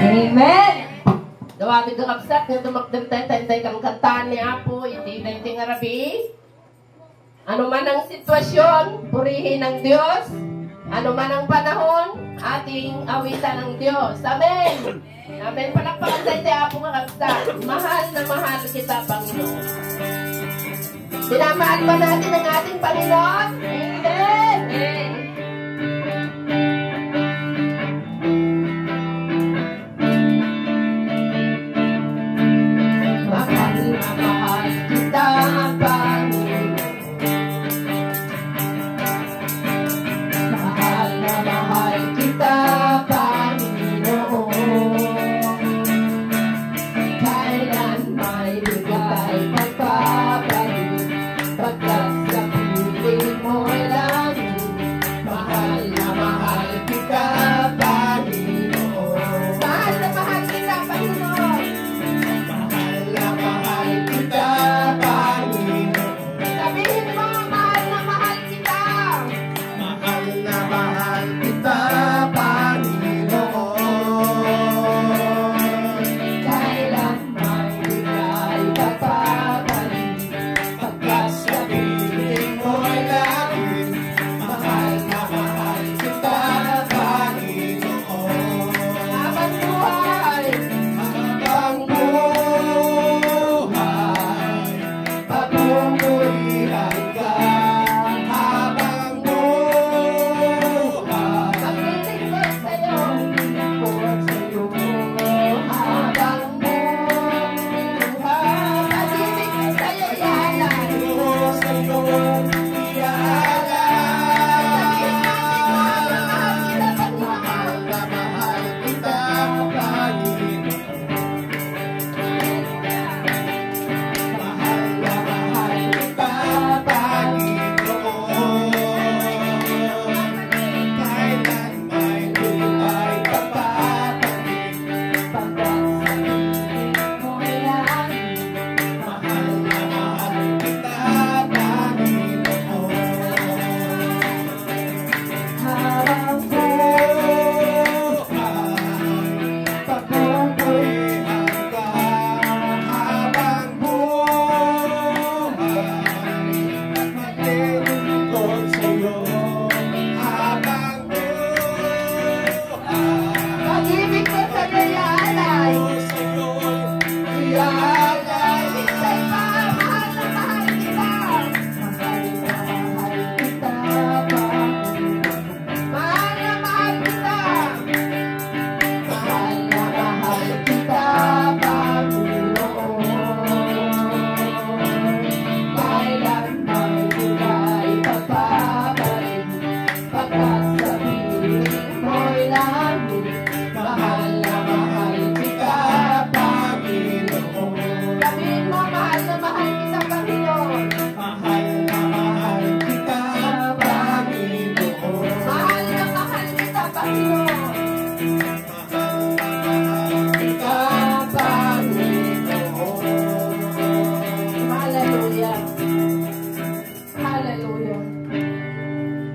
Amen. Dawati ka kapsat, nga dumakdantay-tantay kang kantaan ni Apo, hindi na nga rabi. Ano man ang sitwasyon, purihin ng Diyos. Ano man ang panahon, ating awitan ng Diyos. Amen. Amen. Palakpakan sa Apo nga kapsat. Mahal na mahal kita, Panginoon. Sinamahal ba natin ang ating Panginoon? Amen. Amen.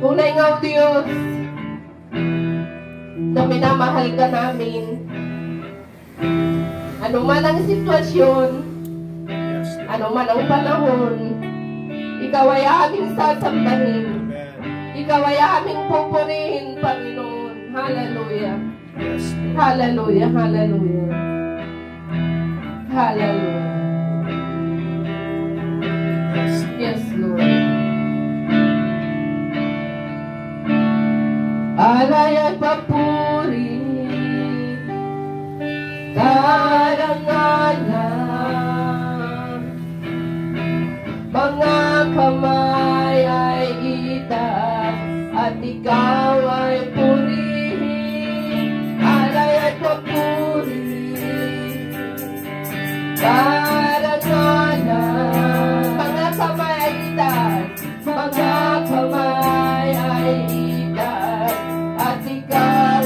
Tunay nga o Diyos na minamahal ka namin. Ano man ang sitwasyon, ano man ang panahon, Ikaw ay aming sasambahin. Ikaw ay aming pupurihin, Panginoon. Hallelujah. Hallelujah, hallelujah. Hallelujah. Yes, Lord. Alay at papuri, karangalan, mga kamay ay itaas at ikaw ay purihin. Alay at papuri, karangalan, mga kamay ay itaas, mga kamay ay itaas at ikaw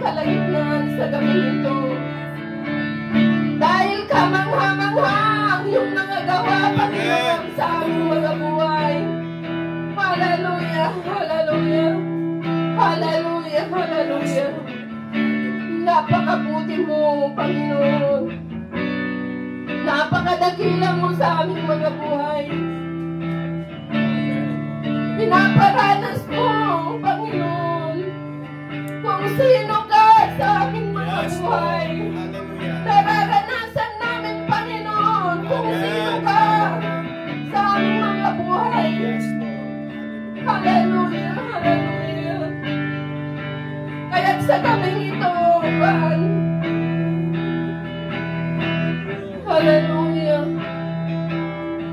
kalagitnaan sa gabi ito. Dahil kamangha-manghang yung mga gawa, Panginoon, sa aming mga buhay. Hallelujah, hallelujah, hallelujah, hallelujah. Napakabuti mo, Panginoon. Napakadakila mo sa aming mga buhay. Pinaparanas mo, Panginoon, kung sino ka sa aming mga buhay. Nararanasan namin, Panginoon, kung sino ka sa aming mga buhay. Hallelujah, hallelujah. Kaya't sa gabing ito, God, hallelujah,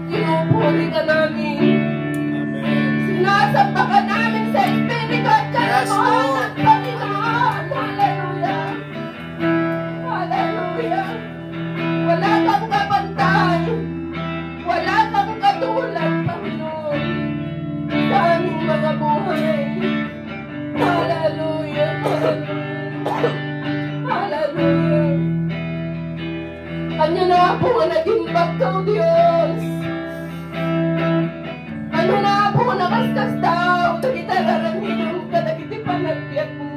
pinupuri ka namin. Sinasamba ka namin sa Espiritu at kalamuhan ng Panginoon. Hallelujah. Hallelujah. Wala kang kapantay. Wala kang katulad, Panginoon, sa aming mga buhay. Hallelujah. Hallelujah. Hallelujah. Kanya na po ang naging bagkaw, Diyos. Ano na po nakaskas daw, nakita raraminom ka, nakitipan at piyak mo.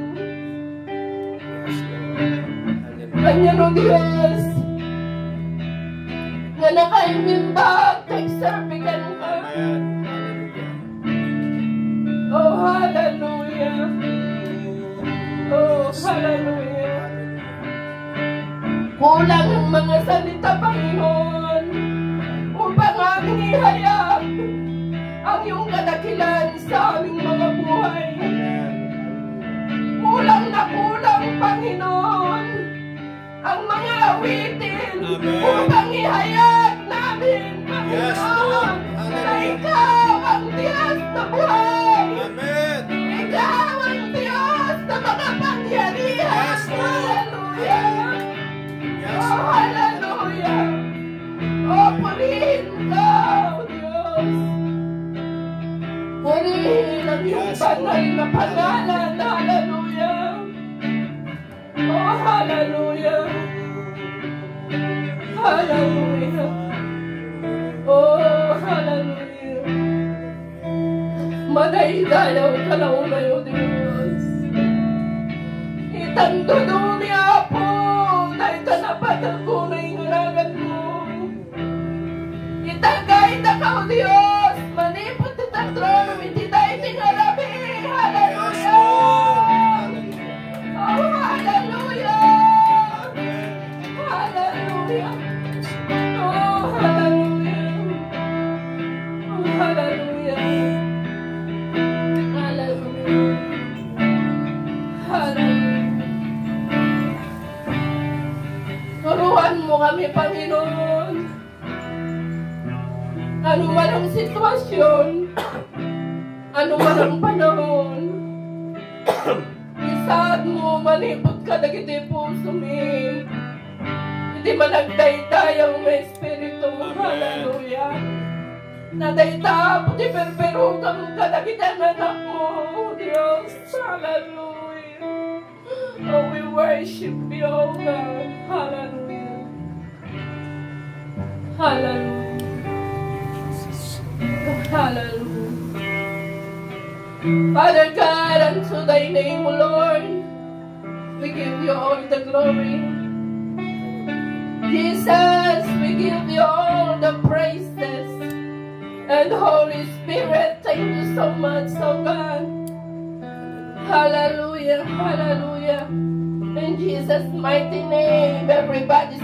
Kanya no, Diyos, nga nakaimbag, nagservikan ka. Oh, hallelujah. Oh, hallelujah. Kulang ang mga salita, Panginoon, upang aming ihayag ang iyong kadakilan sa aming mga buhay. Kulang na kulang, Panginoon, ang mga awitin upang ihayag namin, Panginoon, na ikaw ang Diyos na buhay. Ikaw ang Diyos na makapangyarihan. Hallelujah. Oh, hallelujah. Oh, purihin ka, oh Diyos. Purihin ang iyong banal na pangalan. Hallelujah. Oh, hallelujah. Hallelujah. Oh, hallelujah. Madaydayaw ka na umayo, Diyos. Itandudumi ako na itanapatalgunay ngaragan mo. Itagay na ka, Diyos. Manipot ita trono, hindi tayo tingarabi. Hallelujah. Oh, hallelujah. Hallelujah. Oh, hallelujah. Oh, hallelujah. Hallelujah. Hallelujah. Turuan mo kami, Panginoon. Ano man ang sitwasyon, ano man ang panahon, isaad mo, manipot ka na giti puso mi. Hindi managdayday ang may Espiritu mo. Hallelujah. Nadayta po di perperutan ka na giti anak mo, Diyos. Hallelujah. Oh, we worship you, oh God. Hallelujah. Hallelujah. Hallelujah. Father God, unto thy name, O Lord, we give you all the glory. Jesus, we give you all the praises. And Holy Spirit, thank you so much, oh God. Hallelujah, hallelujah. In Jesus' mighty name, everybody